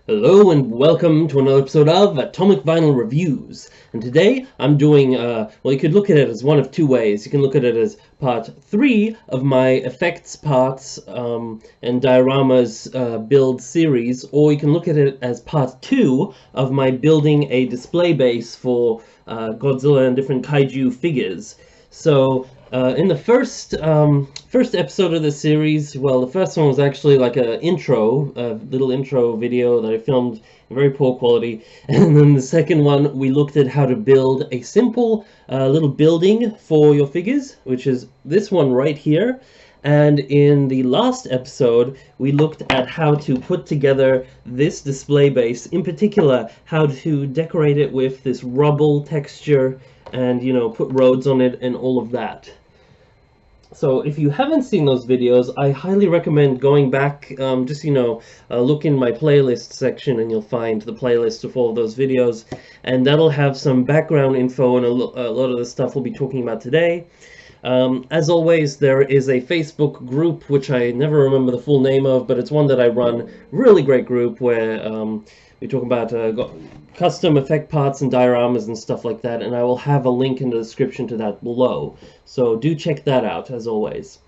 Hello and welcome to another episode of Atomic Vinyl Reviews. And today I'm doing, well, you could look at it as one of two ways. You can look at it as part 3 of my effects parts and dioramas build series, or you can look at it as part 2 of my building a display base for Godzilla and different kaiju figures. So in the first episode of the series, well, the first one was actually like a little intro video that I filmed in very poor quality, and then the second one we looked at how to build a simple little building for your figures, which is this one right here. And in the last episode, we looked at how to put together this display base, in particular, how to decorate it with this rubble texture and, you know, put roads on it and all of that. So if you haven't seen those videos, I highly recommend going back, look in my playlist section and you'll find the playlist of all of those videos, and that'll have some background info and a lot of the stuff we'll be talking about today. As always, there is a Facebook group, which I never remember the full name of, but it's one that I run. Really great group where we talk about custom effect parts and dioramas and stuff like that, and I will have a link in the description to that below. So do check that out, as always.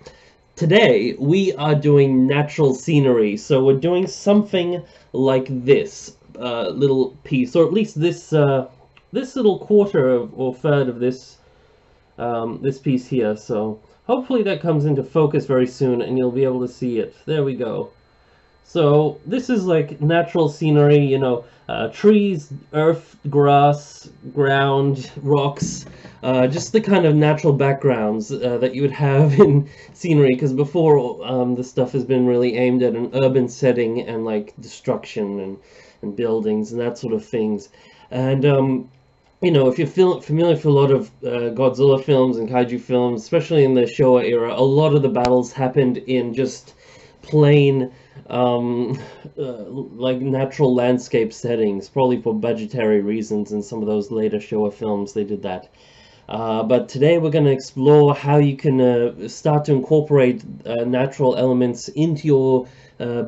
Today, we are doing natural scenery, so we're doing something like this little piece, or at least this little quarter or third of this piece here. So hopefully that comes into focus very soon and you'll be able to see it. There we go. So this is like natural scenery, you know, trees, earth, grass, ground, rocks, just the kind of natural backgrounds that you would have in scenery, because before this stuff has been really aimed at an urban setting and like destruction and buildings and that sort of things. And you know, if you're familiar with a lot of Godzilla films and kaiju films, especially in the Showa era, a lot of the battles happened in just plain like natural landscape settings, probably for budgetary reasons. In some of those later Showa films they did that. But today we're going to explore how you can start to incorporate natural elements into your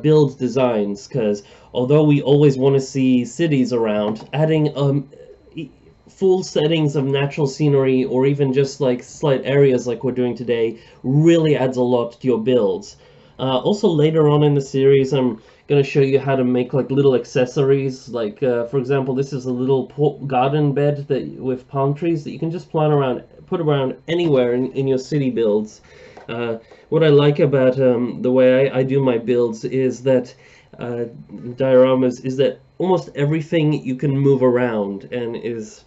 build designs, because although we always want to see cities around, adding full settings of natural scenery or even just like slight areas like we're doing today really adds a lot to your builds. Also later on in the series I'm going to show you how to make like little accessories, like for example this is a little garden bed with palm trees that you can just put around anywhere in your city builds. What I like about the way I do my builds is that dioramas is that almost everything you can move around and is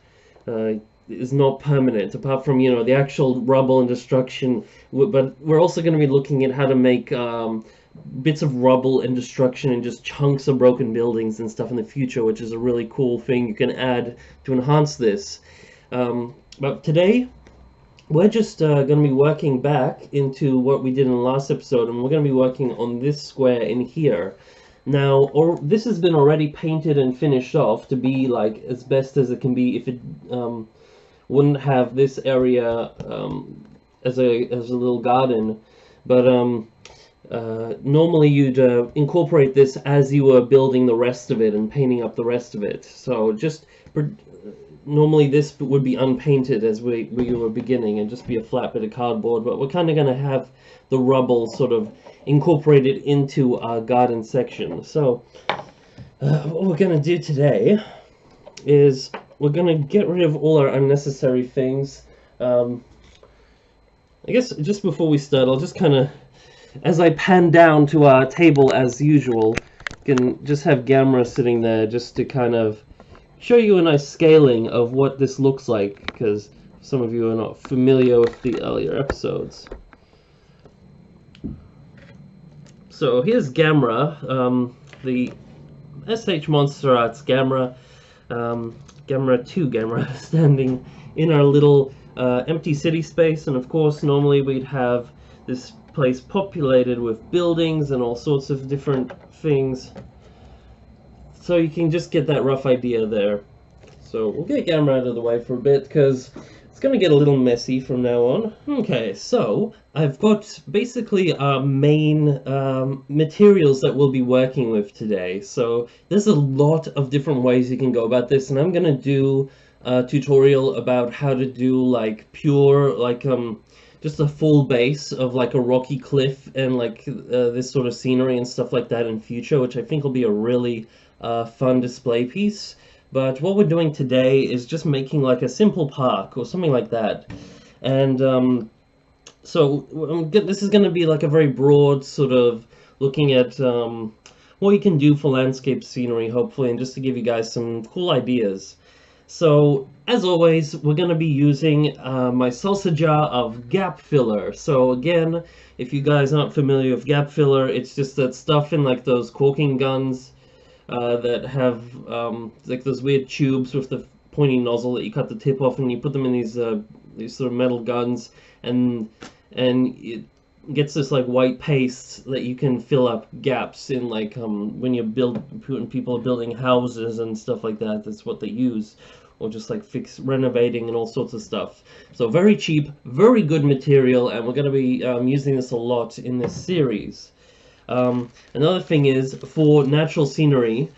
not permanent, apart from, you know, the actual rubble and destruction. But we're also going to be looking at how to make bits of rubble and destruction and just chunks of broken buildings and stuff in the future, which is a really cool thing you can add to enhance this. But today we're just going to be working back into what we did in the last episode, and we're going to be working on this square in here. Now, this has been already painted and finished off to be like as best as it can be if it wouldn't have this area as a little garden. But normally you'd incorporate this as you were building the rest of it and painting up the rest of it. So just normally this would be unpainted as we were beginning and just be a flat bit of cardboard, but we're kind of going to have the rubble sort of incorporated into our garden section. So what we're going to do today is we're going to get rid of all our unnecessary things. I guess just before we start, I'll just kind of, as I pan down to our table as usual, can just have Gamera sitting there just to kind of show you a nice scaling of what this looks like, because some of you are not familiar with the earlier episodes. So here's Gamera, the SH Monster Arts Gamera, Gamera 2 Gamera, standing in our little empty city space. And of course normally we'd have this place populated with buildings and all sorts of different things, so you can just get that rough idea there. So we'll get Gamera out of the way for a bit, because it's gonna get a little messy from now on. Okay, so I've got basically our main materials that we'll be working with today. So there's a lot of different ways you can go about this, and I'm gonna do a tutorial about how to do like pure, like just a full base of like a rocky cliff and like this sort of scenery and stuff like that in future, which I think will be a really fun display piece. But what we're doing today is just making like a simple park or something like that. And this is going to be like a very broad sort of looking at what you can do for landscape scenery, hopefully, and just to give you guys some cool ideas. So, as always, we're going to be using my salsa jar of gap filler. So again, if you guys aren't familiar with gap filler, it's just that stuff in like those caulking guns that have like those weird tubes with the pointy nozzle that you cut the tip off, and you put them in these sort of metal guns, and it gets this like white paste that you can fill up gaps in, like when people are building houses and stuff like that. That's what they use, or just like renovating and all sorts of stuff. So very cheap, very good material, and we're going to be using this a lot in this series. Another thing is, for natural scenery,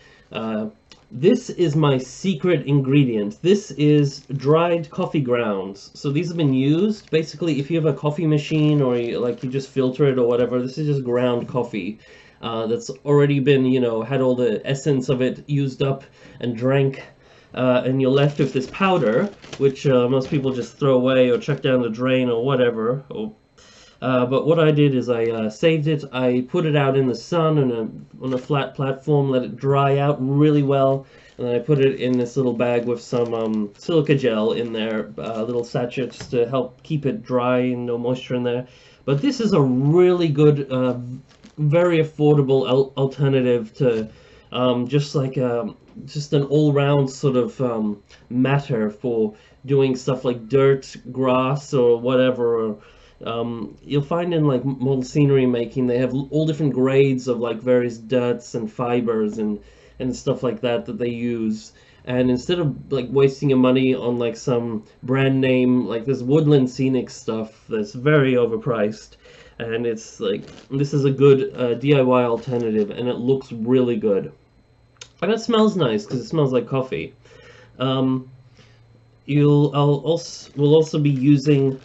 this is my secret ingredient. This is dried coffee grounds. So these have been used, basically, if you have a coffee machine or you just filter it or whatever, this is just ground coffee that's already been, had all the essence of it used up and drank, and you're left with this powder, which most people just throw away or chuck down the drain or whatever. But what I did is I saved it. I put it out in the sun on a flat platform, let it dry out really well, and then I put it in this little bag with some silica gel in there, little sachets to help keep it dry and no moisture in there. But this is a really good, very affordable alternative to just an all-round sort of matter for doing stuff like dirt, grass, or whatever. Or, you'll find in like model scenery making, they have all different grades of like various dirts and fibers and stuff like that they use. And instead of like wasting your money on like some brand name, like this woodland scenic stuff that's very overpriced, and it's like, this is a good DIY alternative, and it looks really good. And it smells nice because it smells like coffee. We'll also be using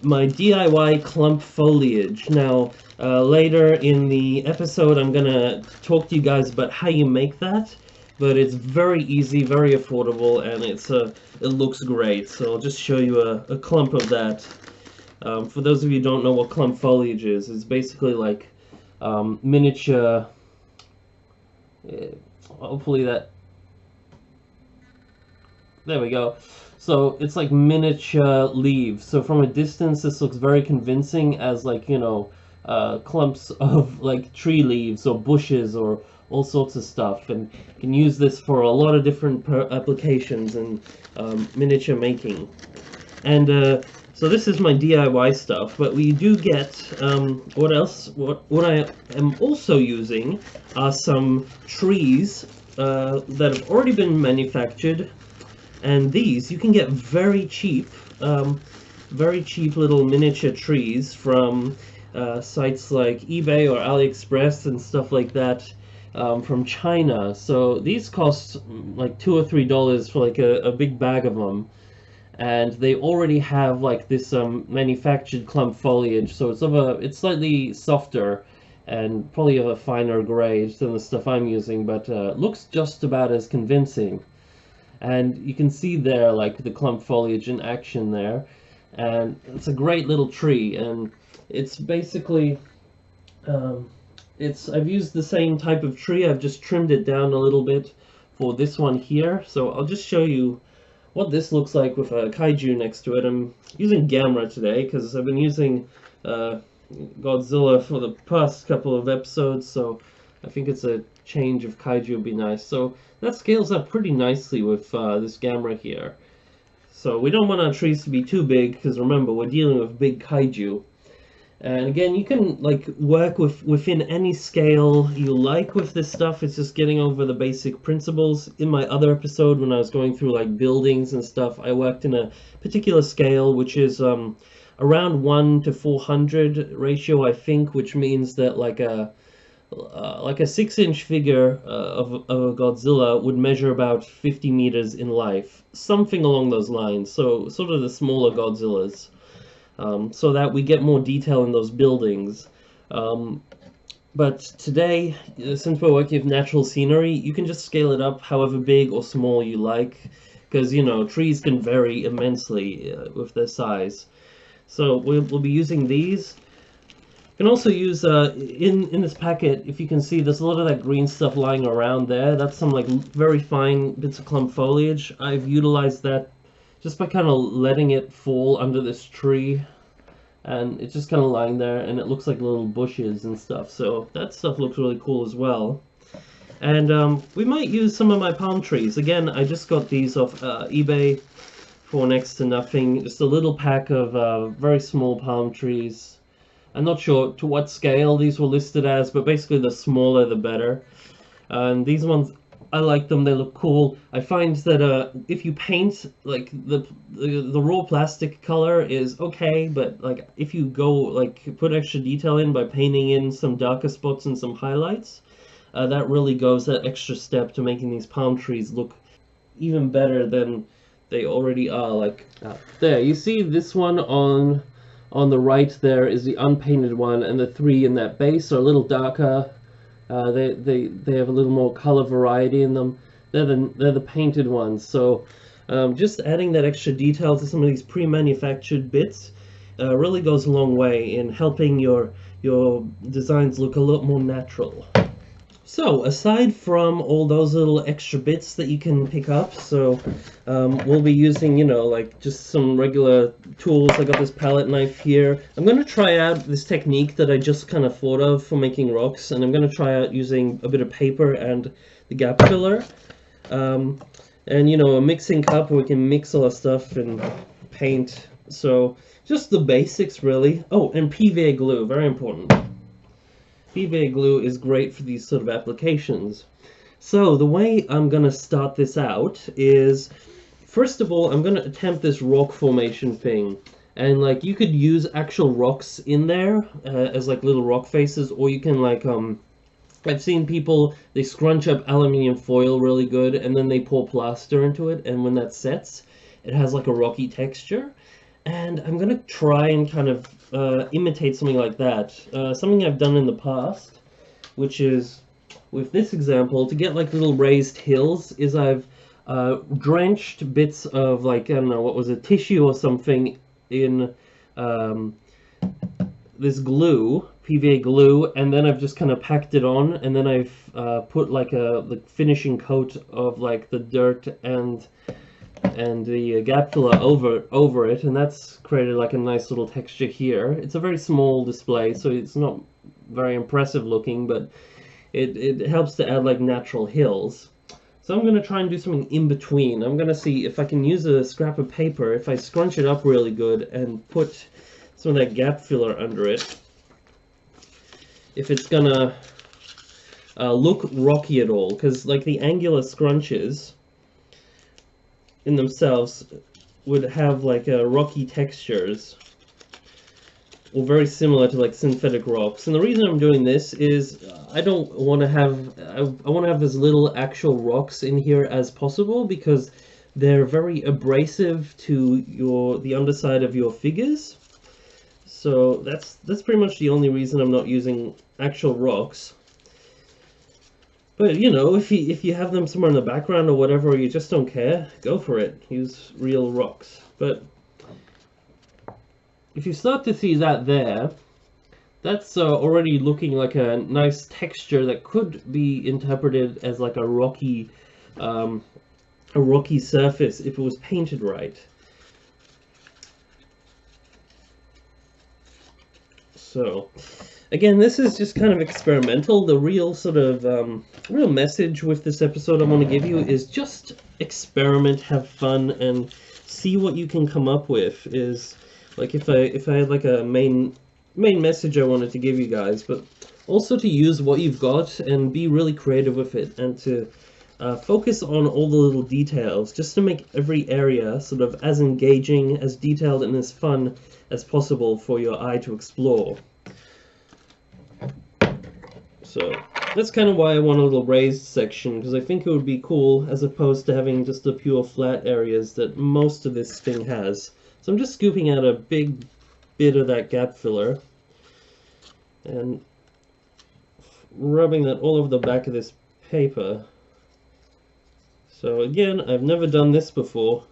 my DIY clump foliage. Now, later in the episode, I'm gonna talk to you guys about how you make that, but it's very easy, very affordable, and it looks great. So I'll just show you a clump of that. For those of you who don't know what clump foliage is, it's basically like miniature. Hopefully that. There we go. So it's like miniature leaves. So from a distance, this looks very convincing as like, clumps of like tree leaves or bushes or all sorts of stuff. And you can use this for a lot of different applications and miniature making. And so this is my DIY stuff, but we do get, what else? What I am also using are some trees that have already been manufactured. And these you can get very cheap little miniature trees from sites like eBay or AliExpress and stuff like that, from China. So these cost like $2 or $3 for like a big bag of them, and they already have like this manufactured clump foliage. So it's slightly softer and probably of a finer grade than the stuff I'm using, but looks just about as convincing. And you can see there like the clump foliage in action there, and it's a great little tree, and it's basically I've used the same type of tree. I've just trimmed it down a little bit for this one here. So I'll just show you what this looks like with a kaiju next to it. I'm using Gamera today because I've been using Godzilla for the past couple of episodes, so I think it's a change of kaiju would be nice. So that scales up pretty nicely with this Gamera here. So we don't want our trees to be too big, because remember, we're dealing with big kaiju. And again, you can like work within any scale you like with this stuff. It's just getting over the basic principles. In my other episode, when I was going through like buildings and stuff, I worked in a particular scale, which is around 1 to 400 ratio, I think, which means that like a 6-inch figure of a Godzilla would measure about 50 meters in life, something along those lines. So sort of the smaller Godzillas. So that we get more detail in those buildings. But today, since we're working with natural scenery, you can just scale it up however big or small you like, because, you know, trees can vary immensely with their size. So we'll be using these. You can also use, in this packet, if you can see, there's a lot of that green stuff lying around there. That's some like very fine bits of clump foliage. I've utilized that just by kind of letting it fall under this tree, and it's just kind of lying there, and it looks like little bushes and stuff, so that stuff looks really cool as well. And we might use some of my palm trees. Again, I just got these off eBay for next to nothing. Just a little pack of very small palm trees. I'm not sure to what scale these were listed as, but basically the smaller the better. And these ones, I like them, they look cool. I find that if you paint, like, the raw plastic color is okay, but like if you go, like, put extra detail in by painting in some darker spots and some highlights, that really goes that extra step to making these palm trees look even better than they already are. Like, there, you see this one on the right there is the unpainted one, and the three in that base are a little darker. They have a little more color variety in them. They're the painted ones. So just adding that extra detail to some of these pre-manufactured bits really goes a long way in helping your designs look a lot more natural. So aside from all those little extra bits that you can pick up, so we'll be using, you know, like just some regular tools. I got this palette knife here. I'm going to try out this technique that I just kind of thought of for making rocks, and I'm going to try out using a bit of paper and the gap filler. And, you know, a mixing cup where we can mix all our stuff and paint. So just the basics, really. Oh, and PVA glue, very important. PVA glue is great for these sort of applications. So the way I'm going to start this out is, first of all, I'm going to attempt this rock formation thing. And like, you could use actual rocks in there as like little rock faces, or you can like, I've seen people, they scrunch up aluminium foil really good, and then they pour plaster into it, and when that sets, it has like a rocky texture. And I'm going to try and kind of imitate something like that. Something I've done in the past, which is, with this example, to get like little raised hills, is I've drenched bits of, like, I don't know, what was it, tissue or something in this glue, PVA glue, and then I've just kind of packed it on, and then I've put like the finishing coat of like the dirt and the gap filler over it, and that's created like a nice little texture here. It's a very small display, so it's not very impressive looking, but it helps to add like natural hills. So I'm going to try and do something in between. I'm going to see if I can use a scrap of paper, if I scrunch it up really good and put some of that gap filler under it, if it's going to look rocky at all, because like the angular scrunches in themselves would have like rocky textures, or very similar to like synthetic rocks. And the reason I'm doing this is I don't want to have, I want to have as little actual rocks in here as possible, because they're very abrasive to the underside of your figures. So that's pretty much the only reason I'm not using actual rocks. But, you know, if you have them somewhere in the background or whatever, or you just don't care, go for it. Use real rocks. But if you start to see that there, that's already looking like a nice texture that could be interpreted as like a rocky surface if it was painted right. So, again, this is just kind of experimental. The real sort of real message with this episode I want to give you is just experiment, have fun, and see what you can come up with. Is like if I had like a main main message I wanted to give you guys, but also to use what you've got and be really creative with it, and to focus on all the little details, just to make every area sort of as engaging, as detailed, and as fun as possible for your eye to explore. So that's kind of why I want a little raised section, because I think it would be cool as opposed to having just the pure flat areas that most of this thing has. So I'm just scooping out a big bit of that gap filler and rubbing that all over the back of this paper. So again, I've never done this before,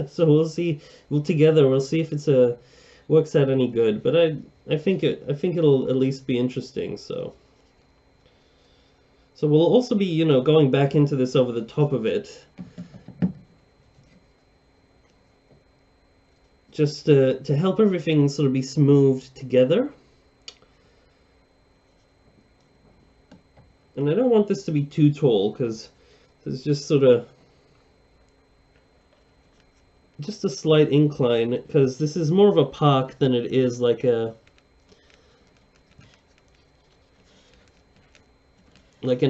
so we'll see. We'll see if it's works out any good. But I think it'll at least be interesting. So we'll also be, you know, going back into this over the top of it, just to help everything sort of be smoothed together. And I don't want this to be too tall, because there's just sort of just a slight incline, because this is more of a park than it is like an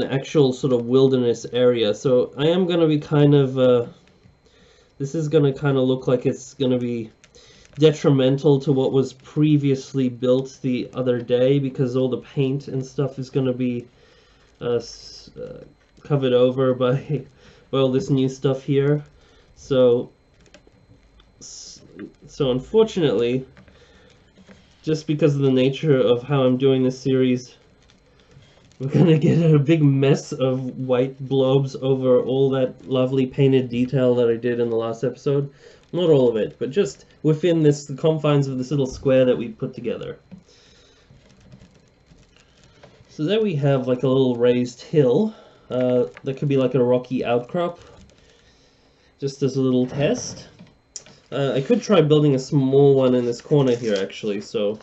actual sort of wilderness area. So I am going to be kind of this is going to kind of look like it's going to be detrimental to what was previously built the other day, because all the paint and stuff is going to be covered over by all this new stuff here. So unfortunately, just because of the nature of how I'm doing this series, we're gonna get a big mess of white blobs over all that lovely painted detail that I did in the last episode. Not all of it, but just within the confines of this little square that we put together. So there we have like a little raised hill. That could be like a rocky outcrop, just as a little test. I could try building a small one in this corner here, actually. So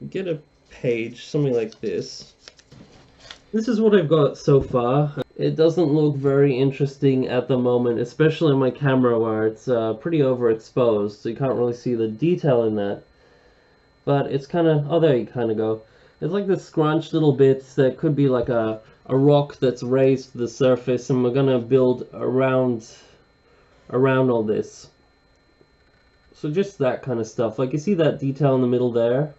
get a page, something like this. This is what I've got so far. It doesn't look very interesting at the moment, especially on my camera where it's pretty overexposed, so you can't really see the detail in that. But it's kind of, oh, there you kind of go. It's like the scrunched little bits that could be like a rock that's raised to the surface, and we're gonna build around all this. So just that kind of stuff. Like, you see that detail in the middle there?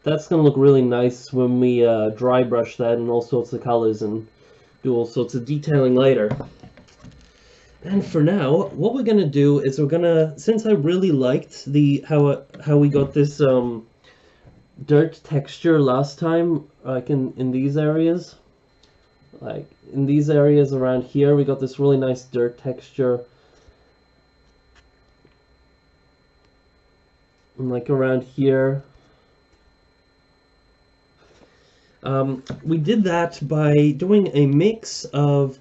That's going to look really nice when we dry brush that in all sorts of colors and do all sorts of detailing later. And for now, what we're going to do is we're going to, since I really liked how we got this dirt texture last time, like in these areas, like in these areas around here, we got this really nice dirt texture. And like around here, we did that by doing a mix of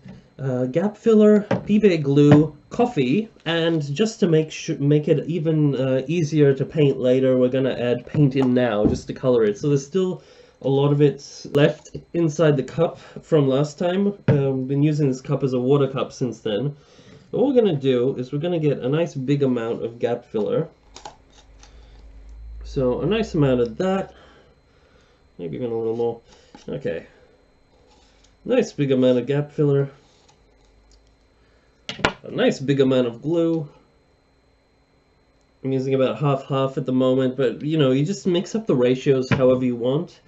gap filler, PVA glue, coffee, and just to make it even easier to paint later, we're gonna add paint in now just to color it. So there's still a lot of it left inside the cup from last time. We've been using this cup as a water cup since then. But what we're gonna do is we're gonna get a nice big amount of gap filler. So a nice amount of that, maybe even a little more. Okay, nice big amount of gap filler, a nice big amount of glue. I'm using about half at the moment, but you know, you just mix up the ratios however you want.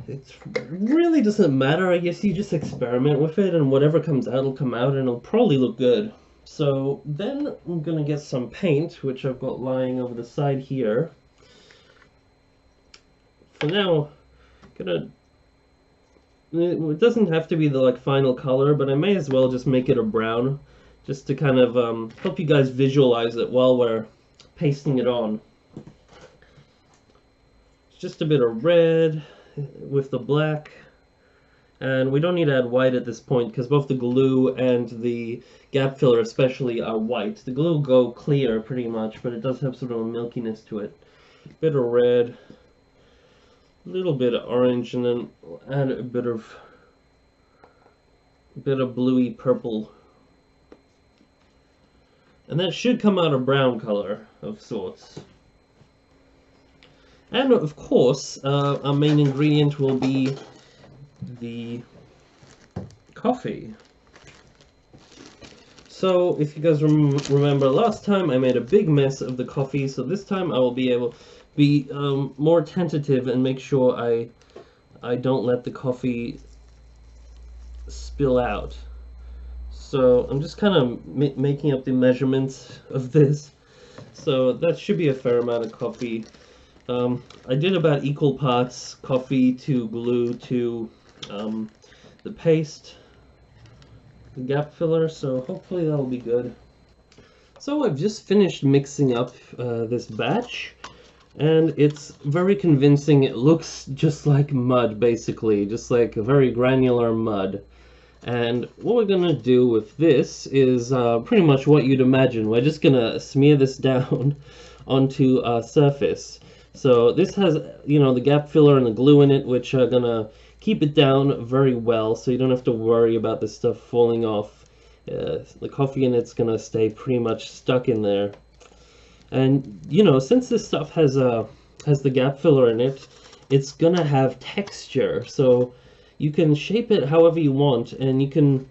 It really doesn't matter. I guess you just experiment with it, and whatever comes out will come out, and it'll probably look good. So then I'm gonna get some paint, which I've got lying over the side here. For now, it doesn't have to be the final color, but I may as well just make it a brown, just to kind of help you guys visualize it while we're pasting it on. Just a bit of red with the black. And we don't need to add white at this point, because both the glue and the gap filler especially are white. The glue will go clear pretty much, but it does have sort of a milkiness to it. Bit of red, a little bit of orange, and then we'll add a bit of bluey purple. And that should come out a brown color of sorts. And of course, our main ingredient will be the coffee. So if you guys remember last time, I made a big mess of the coffee, so this time I will be able to be more tentative and make sure I don't let the coffee spill out. So I'm just kind of making up the measurements of this. So that should be a fair amount of coffee. I did about equal parts coffee to glue to the paste, the gap filler, so hopefully that'll be good. So I've just finished mixing up this batch, and it's very convincing. It looks just like mud, basically, just like a very granular mud. And what we're gonna do with this is pretty much what you'd imagine. We're just gonna smear this down onto a surface. So this has, you know, the gap filler and the glue in it, which are gonna keep it down very well, so you don't have to worry about this stuff falling off. The coffee in it's gonna stay pretty much stuck in there. And you know, since this stuff has the gap filler in it, it's gonna have texture. So you can shape it however you want, and you can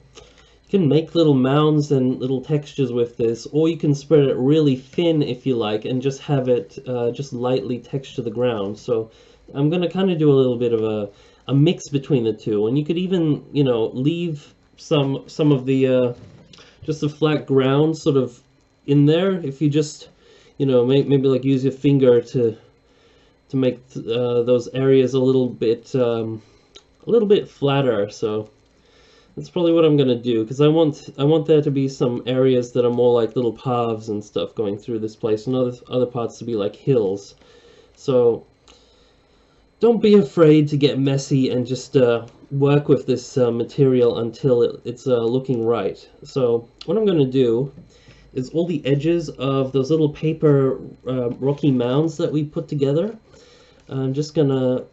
make little mounds and little textures with this, or you can spread it really thin if you like, and just have it just lightly texture the ground. So I'm gonna kind of do a little bit of a mix between the two, and you could even, you know, leave some of the just the flat ground sort of in there if you just, you know, maybe like use your finger to make those areas a little bit flatter. So that's probably what I'm gonna do, because I want there to be some areas that are more like little paths and stuff going through this place, and other parts to be like hills. So don't be afraid to get messy and just work with this material until it's looking right. So what I'm going to do is all the edges of those little paper rocky mounds that we put together, I'm just gonna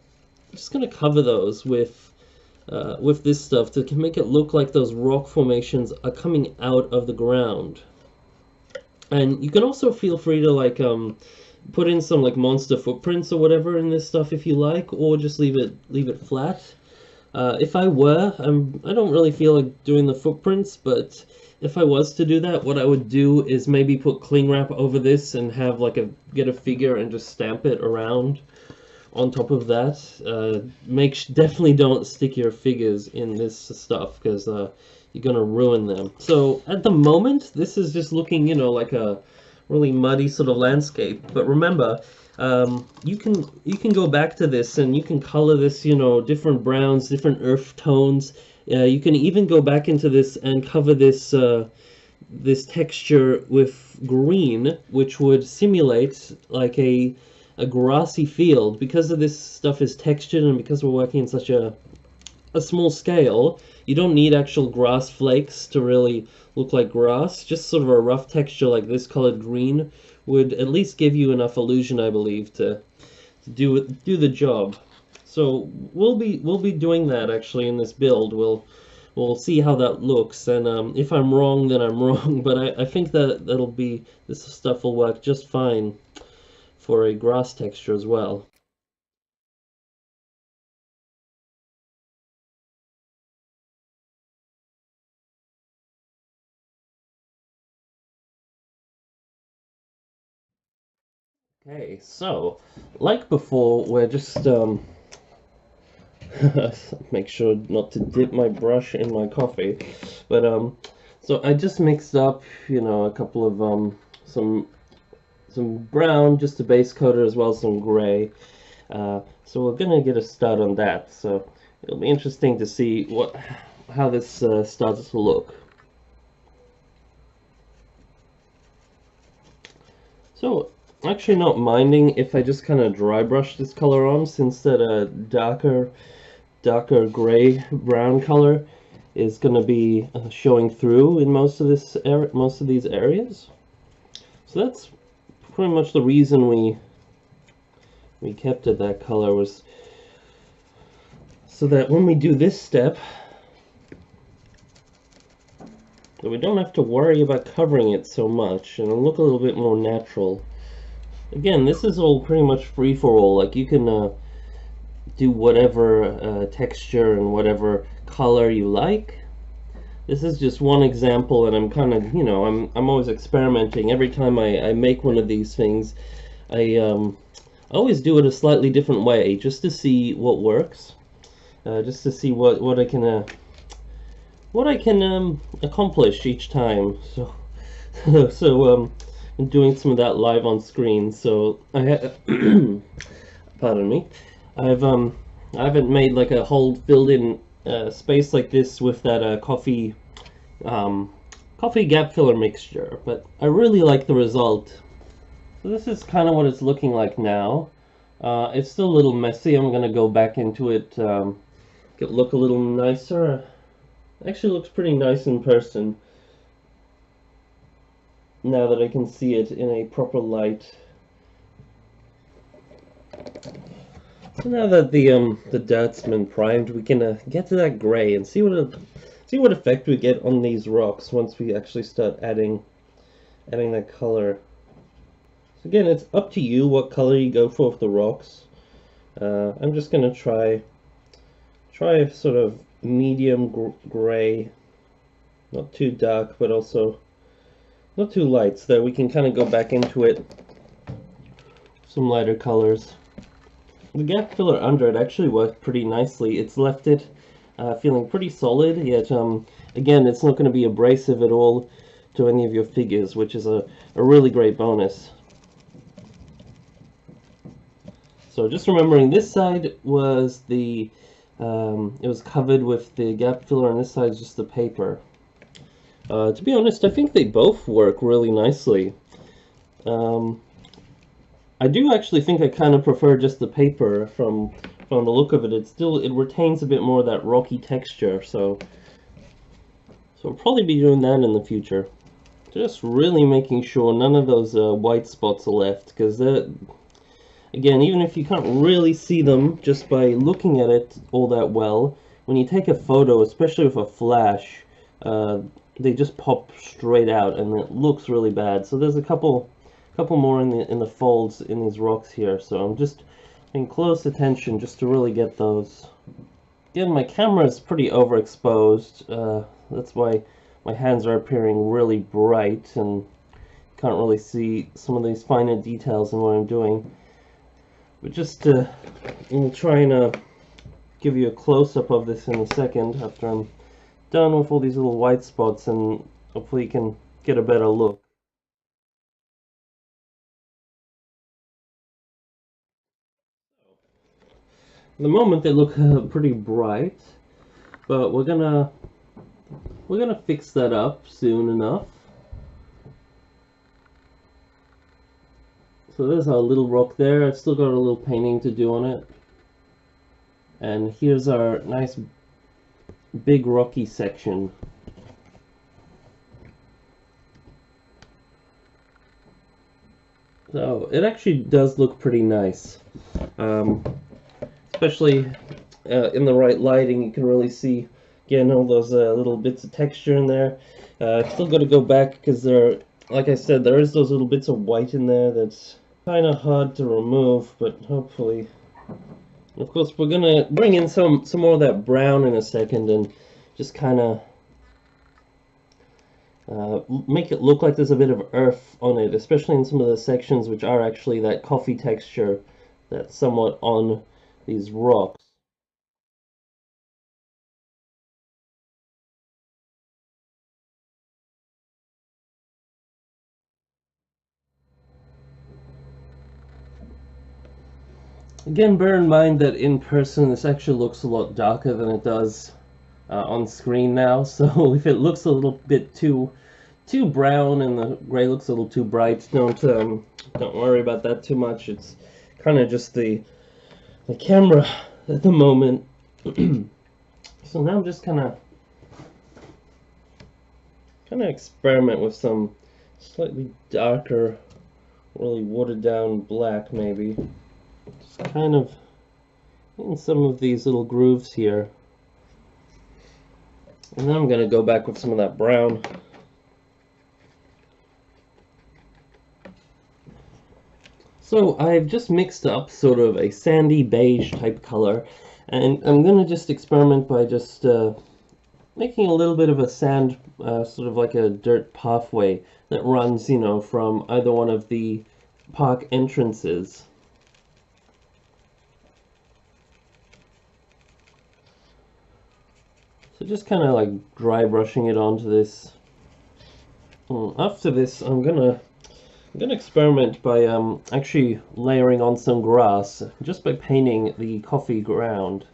cover those with this stuff to make it look like those rock formations are coming out of the ground. And you can also feel free to like put in some like monster footprints or whatever in this stuff if you like, or just leave it flat. If I were, I don't really feel like doing the footprints, but if I was to do that, what I would do is maybe put cling wrap over this and have like get a figure and just stamp it around on top of that. Definitely don't stick your figures in this stuff, because you're gonna ruin them. So at the moment, this is just looking, you know, like a really muddy sort of landscape. But remember, you can go back to this and you can color this, you know, different browns, different earth tones. You can even go back into this and cover this this texture with green, which would simulate like a grassy field. Because of this stuff is textured, and because we're working in such a small scale, you don't need actual grass flakes to really look like grass. Just sort of a rough texture like this colored green would at least give you enough illusion, I believe, to do the job. So we'll be doing that actually in this build. We'll see how that looks, and if I'm wrong, then I'm wrong. But I think this stuff will work just fine for a grass texture as well. Okay, so like before, we're just make sure not to dip my brush in my coffee. But so I just mixed up, you know, a couple of some brown just to base coat it, as well as some gray. So we're gonna get a start on that. So it'll be interesting to see how this starts to look. So actually not minding if I just kind of dry brush this color on, since that darker gray brown color is going to be showing through in most of these areas. So that's pretty much the reason we kept it that color, was so that when we do this step, that we don't have to worry about covering it so much, and it'll look a little bit more natural. Again, this is all pretty much free for all. Like you can do whatever texture and whatever color you like. This is just one example, and I'm kind of, you know, I'm always experimenting. Every time I make one of these things, I always do it a slightly different way, just to see what works, just to see what I can accomplish each time. So I'm doing some of that live on screen. So pardon me, I've I haven't made like a whole filled-in space like this with that um, coffee gap filler mixture, but I really like the result. So this is kind of what it's looking like now. It's still a little messy. I'm gonna go back into it, get look a little nicer. Actually looks pretty nice in person now that I can see it in a proper light. So now that the dirt's been primed, we can get to that gray and see what effect we get on these rocks once we actually start adding that color. So again, it's up to you what color you go for with the rocks. I'm just gonna try sort of medium gray, not too dark, but also not too light, so that we can kind of go back into it. Some lighter colors. The gap filler under it actually worked pretty nicely. It's left it feeling pretty solid, yet again, it's not going to be abrasive at all to any of your figures, which is a really great bonus. So just remembering, this side was the it was covered with the gap filler, and this side is just the paper. To be honest, I think they both work really nicely. I do actually think I kind of prefer just the paper from the look of it. It retains a bit more of that rocky texture, so I'll probably be doing that in the future. Just really making sure none of those white spots are left, because again, even if you can't really see them just by looking at it all that well, when you take a photo, especially with a flash, they just pop straight out and it looks really bad. So there's a couple more in the folds in these rocks here, so I'm just paying close attention just to really get those. Again, my camera is pretty overexposed, that's why my hands are appearing really bright and can't really see some of these finer details in what I'm doing. But just we'll try and give you a close-up of this in a second after I'm done with all these little white spots, and hopefully you can get a better look. At the moment they look pretty bright, but we're gonna fix that up soon enough. So there's our little rock there. I've still got a little painting to do on it. And here's our nice big rocky section. So it actually does look pretty nice. Especially in the right lighting, you can really see, again, all those little bits of texture in there. I've still got to go back because like I said, there is those little bits of white in there that's kind of hard to remove, but hopefully. Of course, we're gonna bring in some more of that brown in a second and just kind of make it look like there's a bit of earth on it, especially in some of the sections which are actually that coffee texture that's somewhat on these rocks. Again, bear in mind that in person this actually looks a lot darker than it does on screen now, so if it looks a little bit too brown and the gray looks a little too bright, don't worry about that too much. It's kind of just the camera at the moment. So now I'm just kind of experiment with some slightly darker, really watered down black maybe. Just kind of in some of these little grooves here. And then I'm going to go back with some of that brown. So I've just mixed up sort of a sandy beige type color, and I'm gonna just experiment by just making a little bit of a sand, sort of like a dirt pathway that runs, you know, from either one of the park entrances. So just kind of like dry brushing it onto this. After this, I'm gonna experiment by actually layering on some grass just by painting the coffee ground.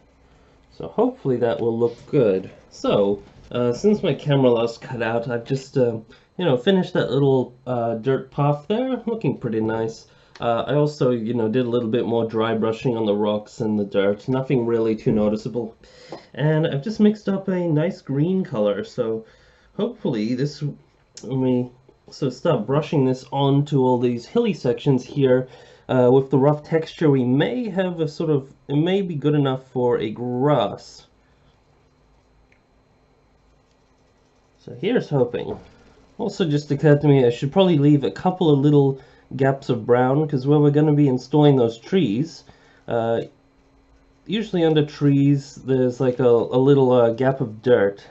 So hopefully that will look good. So since my camera last cut out, I've just finished that little dirt path there, looking pretty nice. I also did a little bit more dry brushing on the rocks and the dirt, nothing really too noticeable. And I've just mixed up a nice green color, so hopefully this, so start brushing this onto all these hilly sections here. With the rough texture, we may have a sort of, it may be good enough for a grass. So here's hoping. Also just occurred to me I should probably leave a couple of little gaps of brown, because where we're going to be installing those trees, usually under trees there's like a little gap of dirt.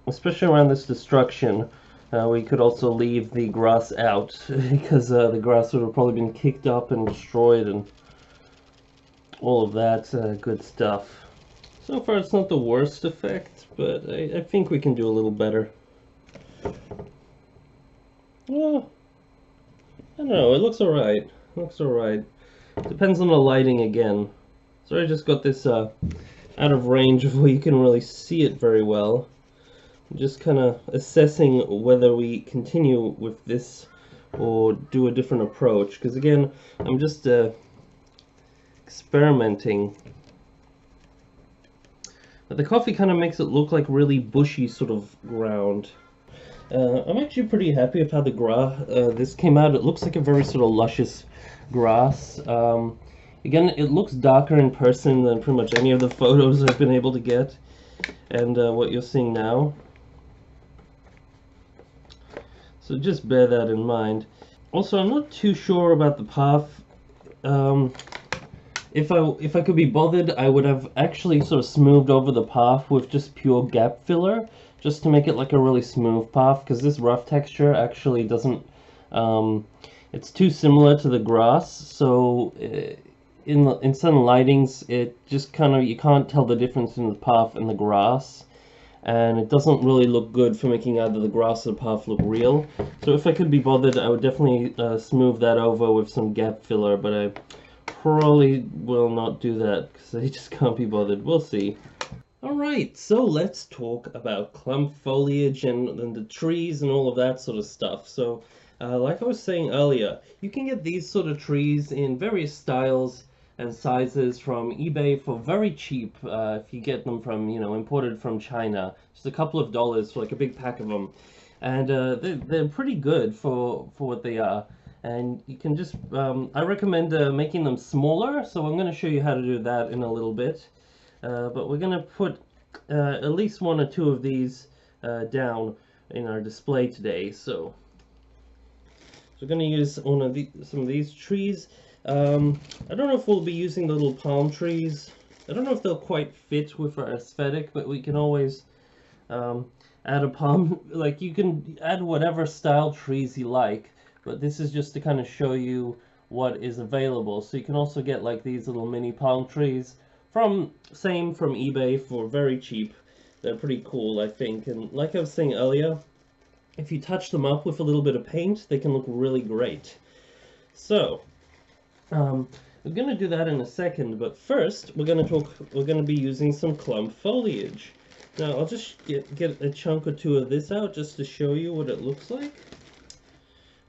Especially around this destruction, we could also leave the grass out because the grass would have probably been kicked up and destroyed and all of that good stuff. So far it's not the worst effect, but I think we can do a little better. Well, I don't know, it looks alright. It looks alright. Depends on the lighting again. So I just got this out of range of where you can really see it very well. Just kind of assessing whether we continue with this or do a different approach, because again I'm just experimenting. But the coffee kind of makes it look like really bushy sort of ground. I'm actually pretty happy with how the this came out. It looks like a very sort of luscious grass. Again, it looks darker in person than pretty much any of the photos I've been able to get, and what you're seeing now. So just bear that in mind. Also, I'm not too sure about the path. If I could be bothered, I would have actually sort of smoothed over the path with just pure gap filler, just to make it like a really smooth path, because this rough texture actually doesn't, it's too similar to the grass, so in some lightings it just kind of, you can't tell the difference in the path and the grass, and it doesn't really look good for making either the grass or the path look real. So if I could be bothered, I would definitely smooth that over with some gap filler, but I probably will not do that because I just can't be bothered. We'll see. Alright, so let's talk about clump foliage and the trees and all of that sort of stuff. So like I was saying earlier, you can get these sort of trees in various styles and sizes from eBay for very cheap if you get them from, imported from China. Just a couple of dollars for like a big pack of them. And they're pretty good for what they are. And you can just, I recommend making them smaller, so I'm going to show you how to do that in a little bit. But we're going to put at least one or two of these down in our display today. So we're going to use some of these trees. I don't know if we'll be using the little palm trees. I don't know if they'll quite fit with our aesthetic, but we can always add a palm, like you can add whatever style trees you like, but this is just to kind of show you what is available. So you can also get like these little mini palm trees from eBay for very cheap. They're pretty cool, I think, and like I was saying earlier, if you touch them up with a little bit of paint, they can look really great. So we're going to do that in a second, but first we're going to be using some clump foliage. Now I'll just get a chunk or two of this out just to show you what it looks like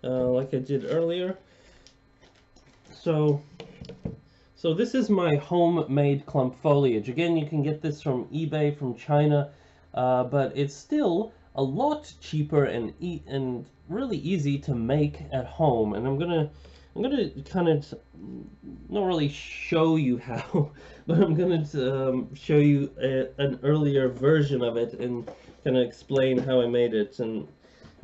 I did earlier. So this is my homemade clump foliage. Again, you can get this from eBay from China, but it's still a lot cheaper and really easy to make at home. And I'm gonna kind of not really show you how, but I'm gonna show you an earlier version of it and kind of explain how I made it and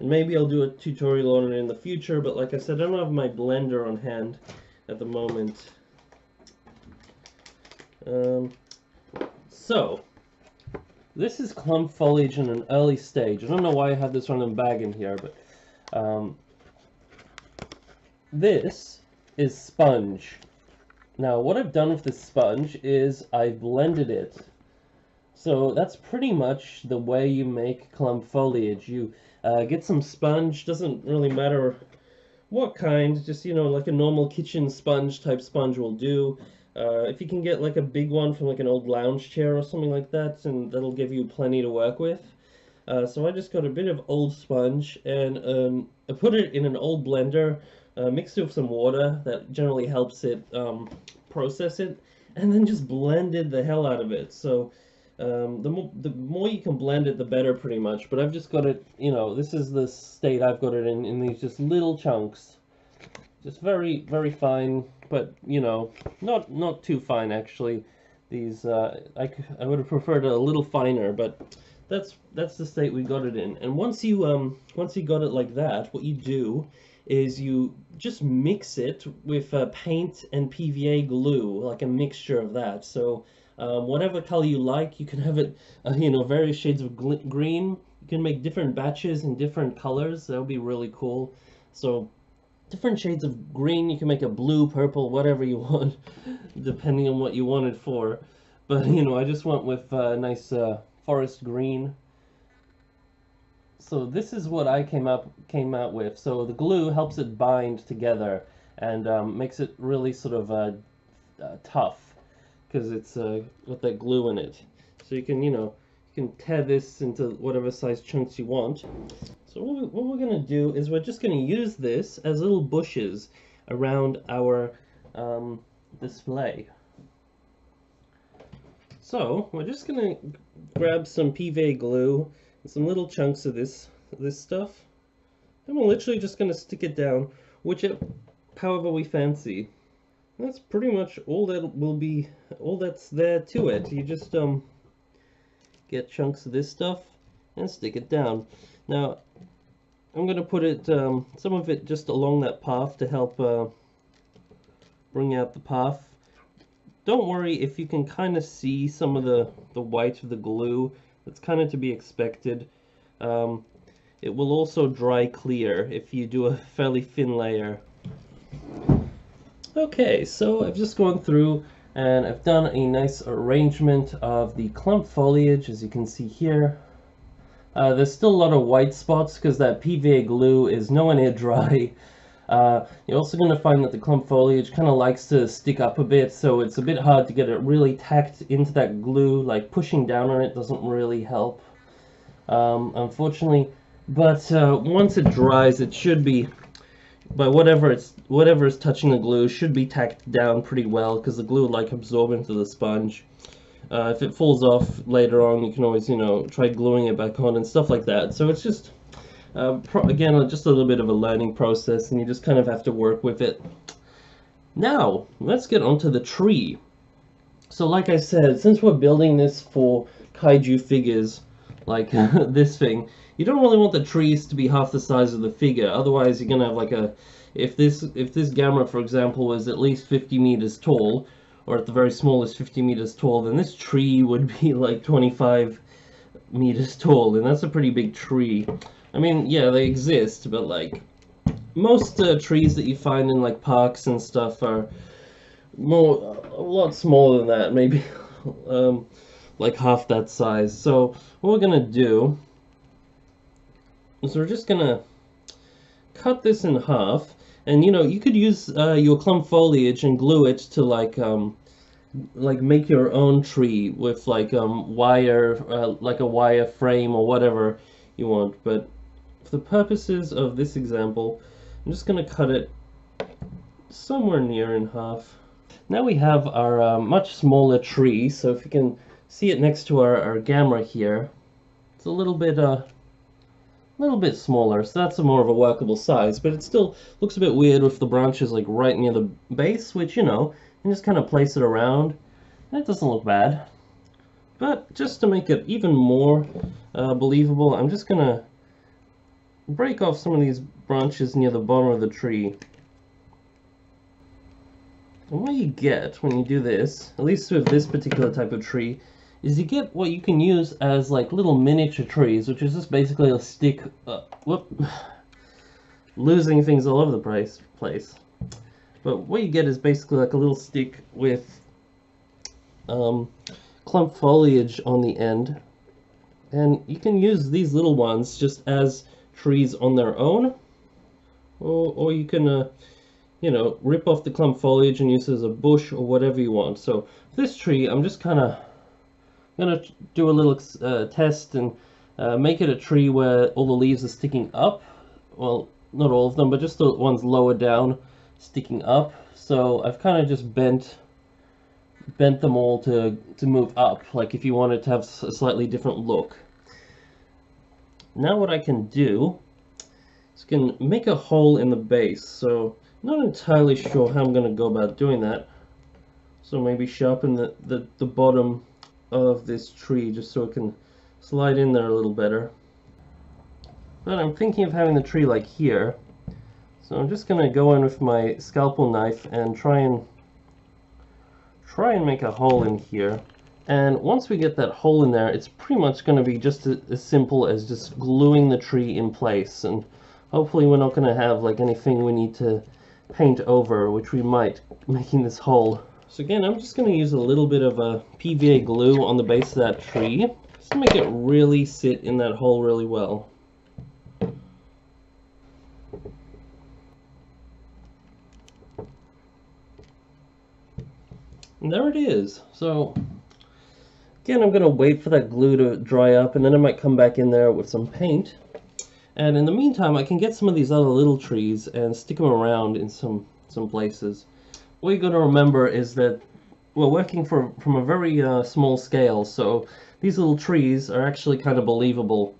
And maybe I'll do a tutorial on it in the future, but like I said, I don't have my blender on hand at the moment. So, this is clump foliage in an early stage. I don't know why I have this random bag in here, but this is sponge. Now, what I've done with this sponge is I've blended it. So that's pretty much the way you make clump foliage. You get some sponge, doesn't really matter what kind, just, you know, like a normal kitchen sponge type sponge will do. If you can get like a big one from like an old lounge chair or something like that, and that'll give you plenty to work with. So I just got a bit of old sponge and I put it in an old blender, mixed it with some water. That generally helps it process it, and then just blended the hell out of it. So the more you can blend it, the better, pretty much. But I've just got it, you know, this is the state I've got it in these just little chunks. Just very, very fine, but, you know, not too fine, actually. These, I would have preferred a little finer, but that's the state we got it in. And once you got it like that, what you do is you just mix it with paint and PVA glue, like a mixture of that. So whatever color you like, you can have it, you know, various shades of green. You can make different batches in different colors. That would be really cool. So different shades of green, you can make a blue, purple, whatever you want, depending on what you want it for. But, you know, I just went with nice forest green. So this is what I came out with. So the glue helps it bind together and makes it really sort of tough, because it's got that glue in it. So you can, you know, you can tear this into whatever size chunks you want. So what we're going to do is we're just going to use this as little bushes around our display. So we're just going to grab some PVA glue and some little chunks of this stuff, and we're literally just going to stick it down, however we fancy. That's pretty much all that's there to it. You just get chunks of this stuff and stick it down. Now I'm going to put it, some of it just along that path to help bring out the path. Don't worry if you can kind of see some of the white of the glue. That's kind of to be expected. It will also dry clear if you do a fairly thin layer. Okay, so I've just gone through and I've done a nice arrangement of the clump foliage, as you can see here. There's still a lot of white spots because that PVA glue is nowhere near dry. You're also going to find that the clump foliage kind of likes to stick up a bit, so it's a bit hard to get it really tacked into that glue. Like pushing down on it doesn't really help, unfortunately. But once it dries, it should be, by whatever is touching the glue, should be tacked down pretty well, because the glue will like absorb into the sponge. If it falls off later on, you can always, you know, try gluing it back on and stuff like that. So it's just, again, just a little bit of a learning process, and you just kind of have to work with it. Now, let's get onto the tree. So like I said, since we're building this for kaiju figures, like this thing, you don't really want the trees to be half the size of the figure. Otherwise, you're gonna have like a, if this gamma, for example, was at least 50 meters tall, or at the very smallest 50 meters tall, then this tree would be like 25 meters tall, and that's a pretty big tree. I mean, yeah, they exist, but like most trees that you find in like parks and stuff are a lot smaller than that, maybe like half that size. So what we're gonna do is we're just gonna cut this in half, and you know, you could use your clump foliage and glue it to like make your own tree with like wire, like a wire frame or whatever you want. But for the purposes of this example, I'm just gonna cut it somewhere near in half. Now we have our much smaller tree. So if you can see it next to our gamma here, it's a little bit smaller, so that's more of a workable size, but it still looks a bit weird with the branches like right near the base, which, you know, you can just kind of place it around, and it doesn't look bad. But just to make it even more believable, I'm just gonna break off some of these branches near the bottom of the tree. And what you get when you do this, at least with this particular type of tree, is you get what you can use as like little miniature trees, which is just basically a stick. Whoop, losing things all over the place. But what you get is basically like a little stick with clump foliage on the end, and you can use these little ones just as trees on their own, or you can you know, rip off the clump foliage and use it as a bush or whatever you want. So this tree, I'm just kind of gonna do a little test and make it a tree where all the leaves are sticking up. Well, not all of them, but just the ones lower down sticking up. So I've kind of just bent them all to move up, like if you wanted to have a slightly different look. Now what I can do is I can make a hole in the base. So not entirely sure how I'm going to go about doing that. So maybe sharpen the bottom of this tree just so it can slide in there a little better. But I'm thinking of having the tree like here. So I'm just going to go in with my scalpel knife and try and make a hole in here. And once we get that hole in there, it's pretty much going to be just as simple as just gluing the tree in place. And hopefully we're not going to have like anything we need to paint over, which we might, making this hole. So again, I'm just going to use a little bit of a PVA glue on the base of that tree, just to make it really sit in that hole really well. And there it is. So again, I'm going to wait for that glue to dry up, and then I might come back in there with some paint. And in the meantime, I can get some of these other little trees and stick them around in some places. What you got to remember is that we're working from a very small scale, so these little trees are actually kind of believable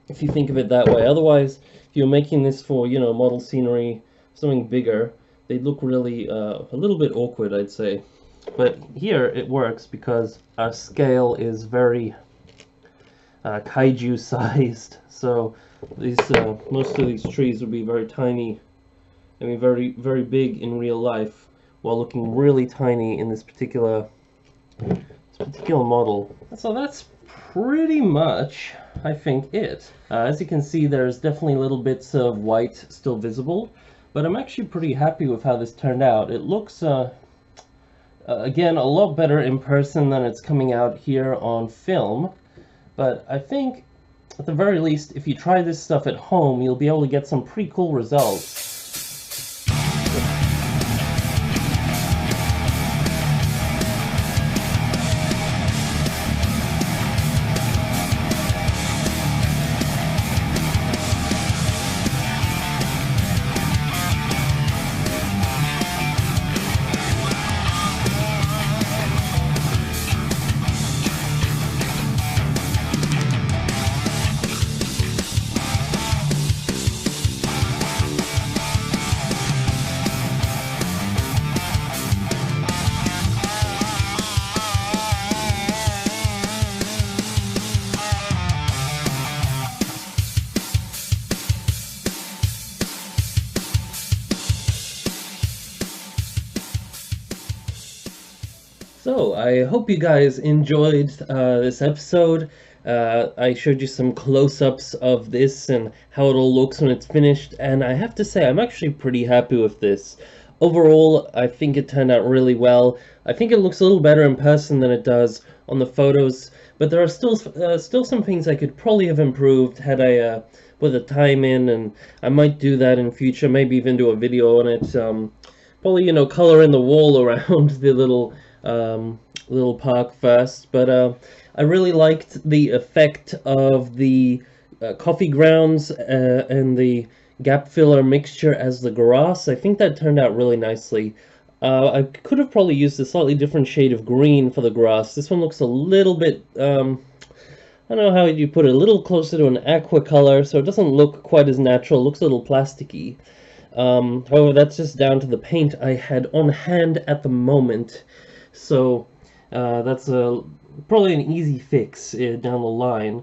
if you think of it that way. Otherwise, if you're making this for, you know, model scenery, something bigger, they'd look really a little bit awkward, I'd say. But here it works because our scale is very kaiju sized, so these most of these trees would be very tiny, I mean very big in real life, while looking really tiny in this particular model. So that's pretty much, I think, it. As you can see, there's definitely little bits of white still visible, but I'm actually pretty happy with how this turned out. It looks again a lot better in person than it's coming out here on film. But I think, at the very least, if you try this stuff at home, you'll be able to get some pretty cool results. So, I hope you guys enjoyed this episode. I showed you some close-ups of this and how it all looks when it's finished, and I have to say I'm actually pretty happy with this. Overall, I think it turned out really well. I think it looks a little better in person than it does on the photos, but there are still some things I could probably have improved had I put the time in, and I might do that in future, maybe even do a video on it. Probably, you know, color in the wall around the little park first, but I really liked the effect of the coffee grounds and the gap filler mixture as the grass. I think that turned out really nicely. I could have probably used a slightly different shade of green for the grass. This one looks a little bit, I don't know how you put it, a little closer to an aqua color, so it doesn't look quite as natural. It looks a little plasticky. However, that's just down to the paint I had on hand at the moment. So that's probably an easy fix down the line.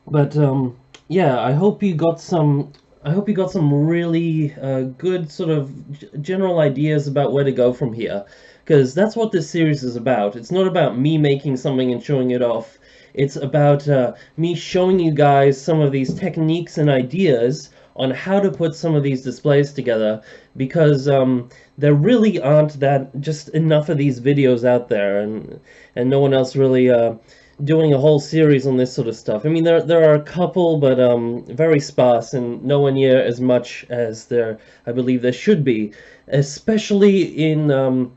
But yeah, I hope you got some. I hope you got some really good sort of general ideas about where to go from here, because that's what this series is about. It's not about me making something and showing it off. It's about me showing you guys some of these techniques and ideas on how to put some of these displays together, because there really aren't that just enough of these videos out there, and no one else really doing a whole series on this sort of stuff. I mean, there are a couple, but very sparse and nowhere near as much as I believe there should be, especially in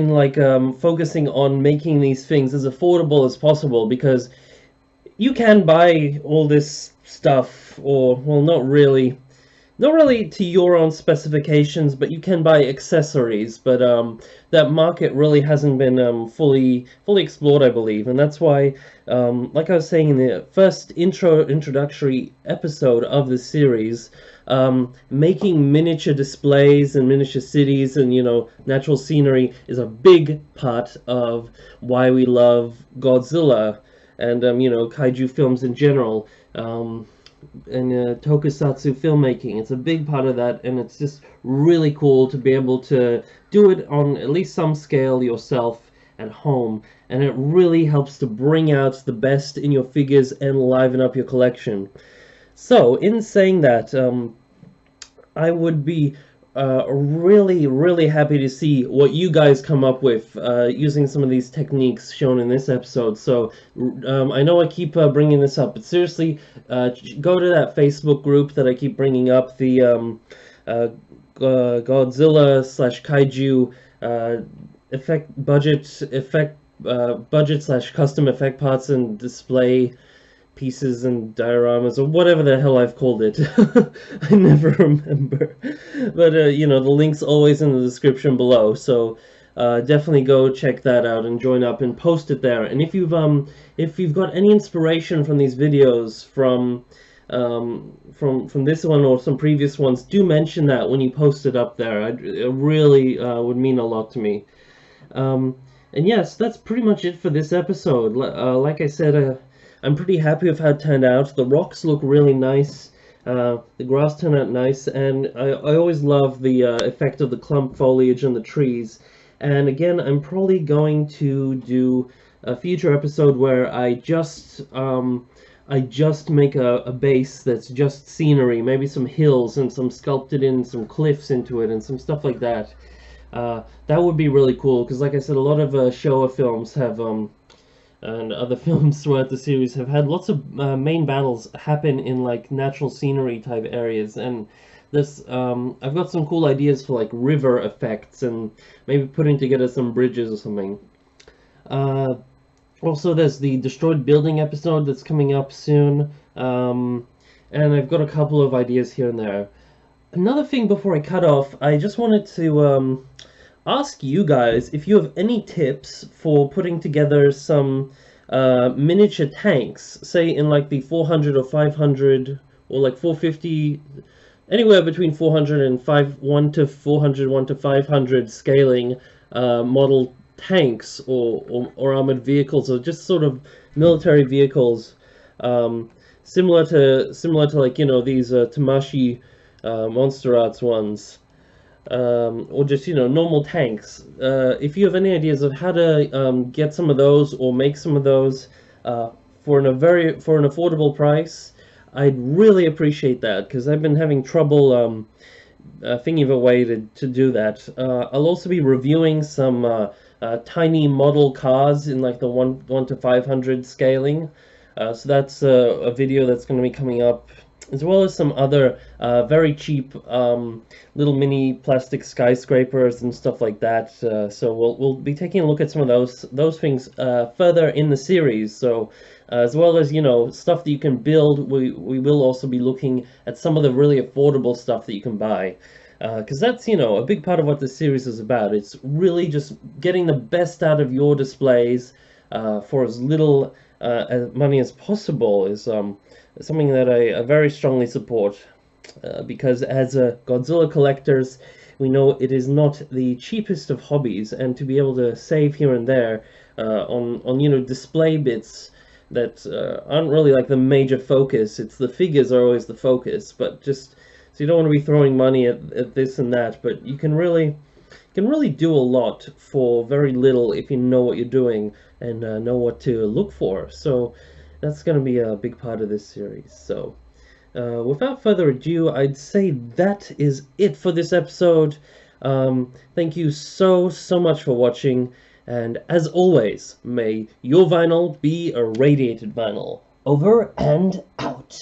like focusing on making these things as affordable as possible, because you can buy all this stuff, or well, not really to your own specifications, but you can buy accessories. But that market really hasn't been fully explored, I believe, and that's why, like I was saying in the first introductory episode of the series, making miniature displays and miniature cities and natural scenery is a big part of why we love Godzilla and kaiju films in general. And tokusatsu filmmaking. It's a big part of that, and it's just really cool to be able to do it on at least some scale yourself at home, and it really helps to bring out the best in your figures and liven up your collection. So, in saying that, I would be really, really happy to see what you guys come up with using some of these techniques shown in this episode. So I know I keep bringing this up, but seriously, go to that Facebook group that I keep bringing up, the Godzilla slash kaiju budget slash custom effect parts and display pieces and dioramas, or whatever the hell I've called it. I never remember. But the link's always in the description below, so definitely go check that out and join up and post it there. And if you've got any inspiration from these videos, from this one or some previous ones, do mention that when you post it up there. It really would mean a lot to me. And yes, that's pretty much it for this episode. Like I said, I'm pretty happy with how it turned out. The rocks look really nice. The grass turned out nice, and I always love the effect of the clump foliage and the trees. And again, I'm probably going to do a future episode where I just make a base that's just scenery, maybe some hills and some sculpted in some cliffs into it and some stuff like that. That would be really cool, because like I said, a lot of Showa films have and other films throughout the series have had lots of main battles happen in like natural scenery type areas, and this I've got some cool ideas for like river effects and maybe putting together some bridges or something. Also, there's the destroyed building episode that's coming up soon, and I've got a couple of ideas here and there. Another thing before I cut off, I just wanted to ask you guys if you have any tips for putting together some miniature tanks, say in like the 400 or 500 or like 450, anywhere between 400 and 1 to 400, 1 to 500 scaling model tanks or armored vehicles, or just sort of military vehicles, similar to like these Tamashi Monster Arts ones. Or just normal tanks. If you have any ideas of how to get some of those or make some of those for an affordable price, I'd really appreciate that, because I've been having trouble thinking of a way to do that. I'll also be reviewing some tiny model cars in like the 1 to 500 scaling. So that's a video that's going to be coming up, as well as some other very cheap little mini plastic skyscrapers and stuff like that. So we'll be taking a look at some of those things further in the series. So as well as stuff that you can build, we will also be looking at some of the really affordable stuff that you can buy. Because that's a big part of what this series is about. It's really just getting the best out of your displays for as little money as possible is something that I very strongly support, because as Godzilla collectors, we know it is not the cheapest of hobbies, and to be able to save here and there on display bits that aren't really like the major focus. It's the figures are always the focus, but just so you don't want to be throwing money at this and that, but you can really do a lot for very little if you know what you're doing and know what to look for. So that's going to be a big part of this series. So without further ado, I'd say that is it for this episode. Thank you so much for watching, and as always, may your vinyl be a radiated vinyl. Over and out.